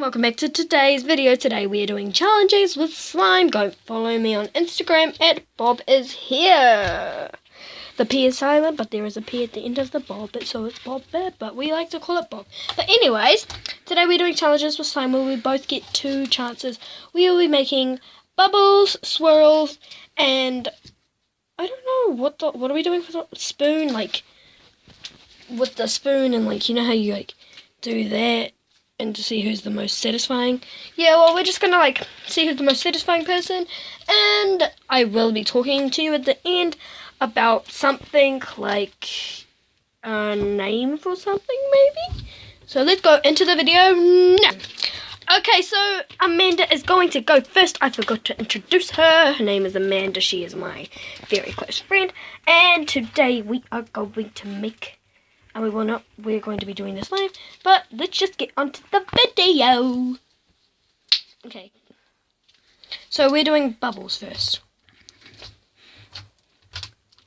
welcome back to today's video. Today we are doing challenges with slime. Go follow me on Instagram at BobIsHere. The P is silent, but there is a P at the end of the Bob, so it's Bob Bear, but we like to call it Bob. But anyways, today we're doing challenges with slime where we both get 2 chances. We will be making bubbles, swirls, and I don't know what are we doing for the spoon, like with the spoon, and like, you know how you like do that and to see who's the most satisfying. Yeah, well, we're just gonna like see who's the most satisfying person, and I will be talking to you at the end about something like a name for something maybe. So let's go into the video now. Okay, so Amanda is going to go first. I forgot to introduce her. Her name is Amanda. She is my very close friend, and today we are going to make, and we're going to be doing this live, but let's just get onto the video. Okay. So we're doing bubbles first.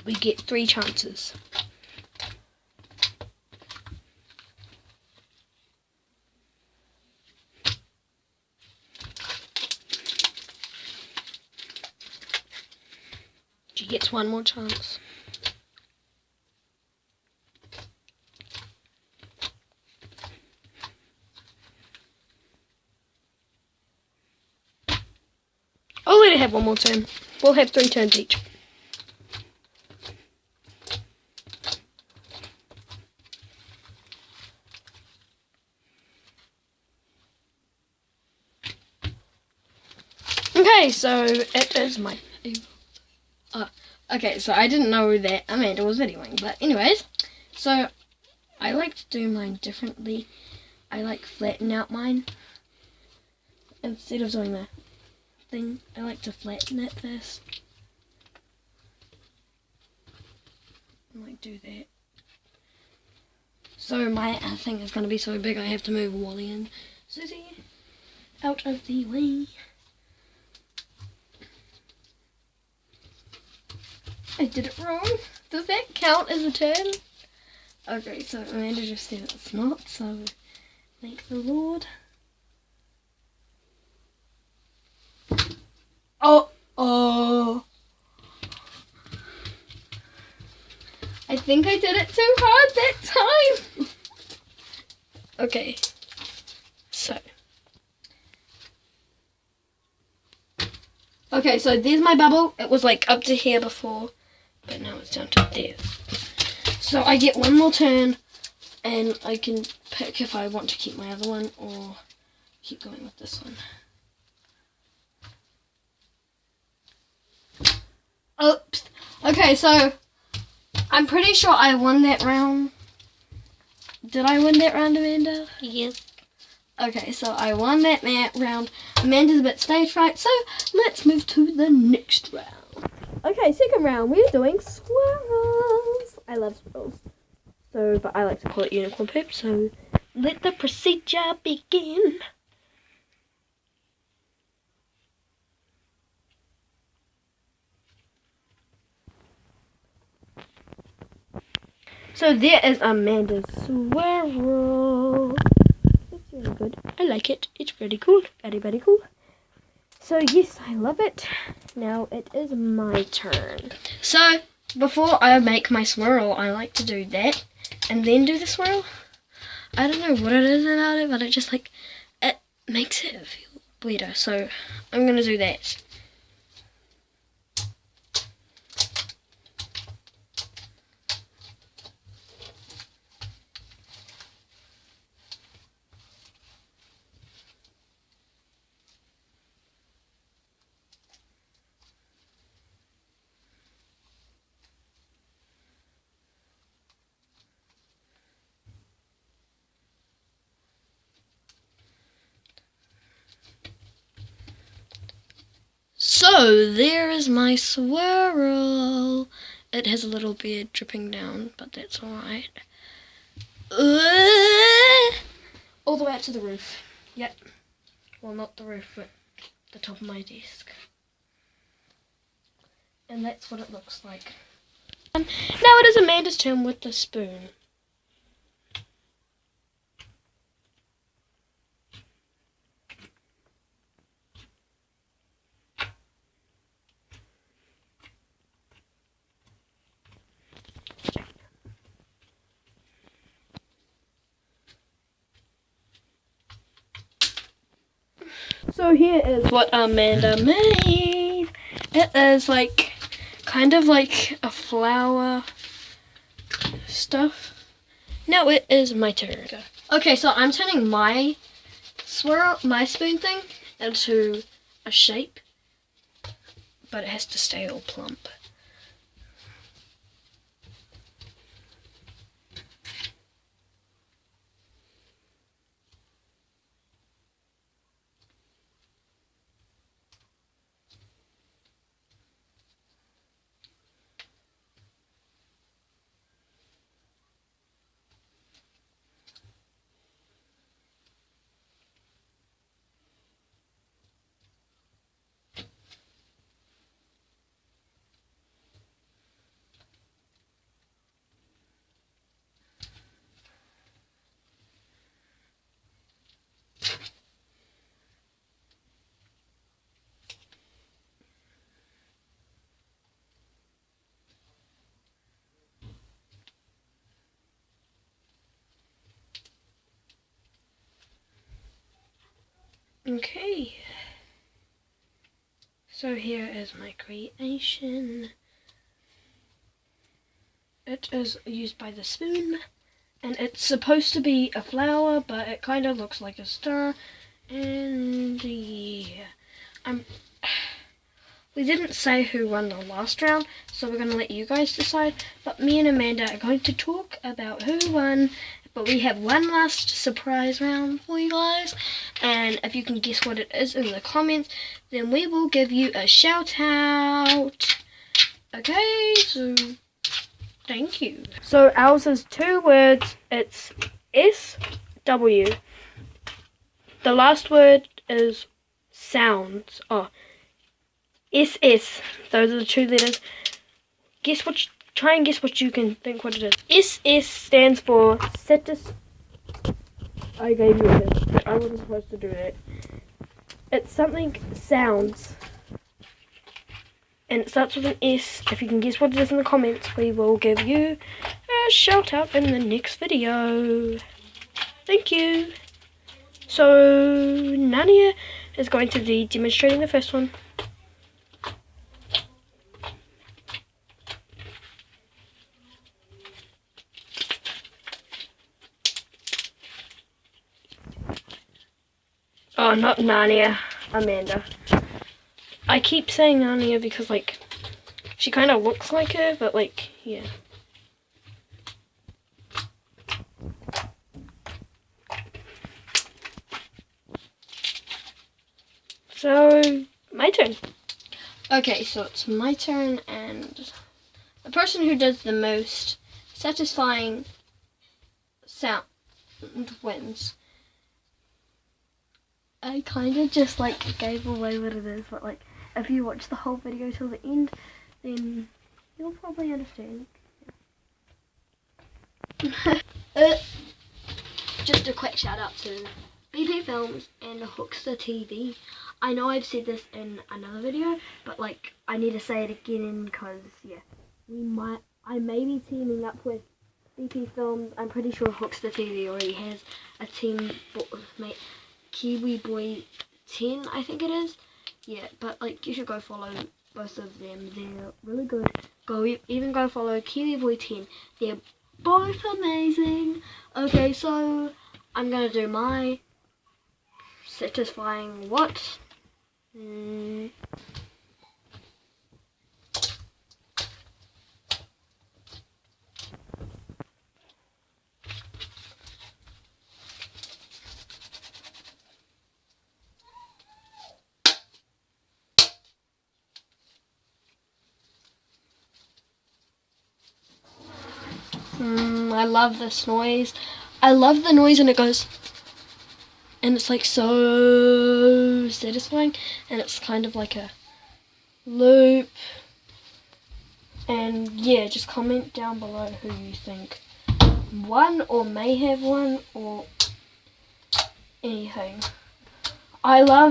We get 3 chances. She gets 1 more chance. I'll let it have 1 more turn. We'll have 3 turns each. Okay, so it is my okay, so I didn't know that Amanda was videoing, but anyways, so I like to do mine differently. I like flatten out mine instead of doing the thing. I like to flatten it first. I like do that. So my thing is going to be so big I have to move Wally and Susie out of the way. I did it wrong. Does that count as a turn? Okay, so Amanda just said it's not, so thank the Lord. Oh. I think I did it too hard that time. Okay. So. Okay, so there's my bubble. It was like up to here before, but now it's down to there. So I get 1 more turn, and I can pick if I want to keep my other one or keep going with this one. Oops. Okay, so I'm pretty sure I won that round. Did I win that round, Amanda? Yes. Okay, so I won that round. Amanda's a bit stage fright, so let's move to the next round. Okay, second round, we're doing swirls. I love swirls. So, but I like to call it unicorn poop, so let the procedure begin. So there is Amanda's swirl. It's really good. I like it. It's pretty cool. Very, very cool. So yes, I love it. Now it is my turn. So before I make my swirl, I like to do that and then do the swirl. I don't know what it is about it, but it just like, it makes it feel better. So I'm going to do that. So there is my swirl. It has a little beard dripping down, but that's alright. All the way up to the roof. Yep. Well, not the roof, but the top of my desk. And that's what it looks like. Now it is Amanda's turn with the spoon. So here is what Amanda made. It is like kind of like a flower stuff. Now it is my turn. Okay, so I'm turning my spoon thing into a shape, but it has to stay all plump. Okay, so here is my creation. It is used by the spoon, and it's supposed to be a flower, but it kind of looks like a star. And yeah, we didn't say who won the last round, so we're going to let you guys decide. But me and Amanda are going to talk about who won. But we have one last surprise round for you guys, and if you can guess what it is in the comments, then we will give you a shout out. Okay, so thank you. So ours is 2 words. It's SW. The last word is sounds. Oh, SS. Those are the 2 letters. Try and guess what you can think what it is. SS stands for I gave you a hint, but I wasn't supposed to do that. It's something sounds. And it starts with an S. If you can guess what it is in the comments, we will give you a shout out in the next video. Thank you. So Nania is going to be demonstrating the first one. Oh, not Narnia, Amanda. I keep saying Narnia because, like, she kind of looks like her, but, like, yeah. So, my turn. Okay, so it's my turn, and the person who does the most satisfying sound wins. I kind of just like gave away what it is, but like if you watch the whole video till the end, then you'll probably understand. Just a quick shout out to BP Films and Hookster TV. I know I've said this in another video, but like I need to say it again because yeah, I may be teaming up with BP Films. I'm pretty sure Hookster TV already has a team mate. Kiwi Boy 10, I think it is. Yeah, but like you should go follow both of them. They're really good. Even go follow Kiwi Boy 10. They're both amazing. Okay, so I'm gonna do my satisfying what? I love this noise. I love the noise and it goes, and it's like so satisfying, and it's kind of like a loop. And yeah, just comment down below who you think won or may have won or anything. I love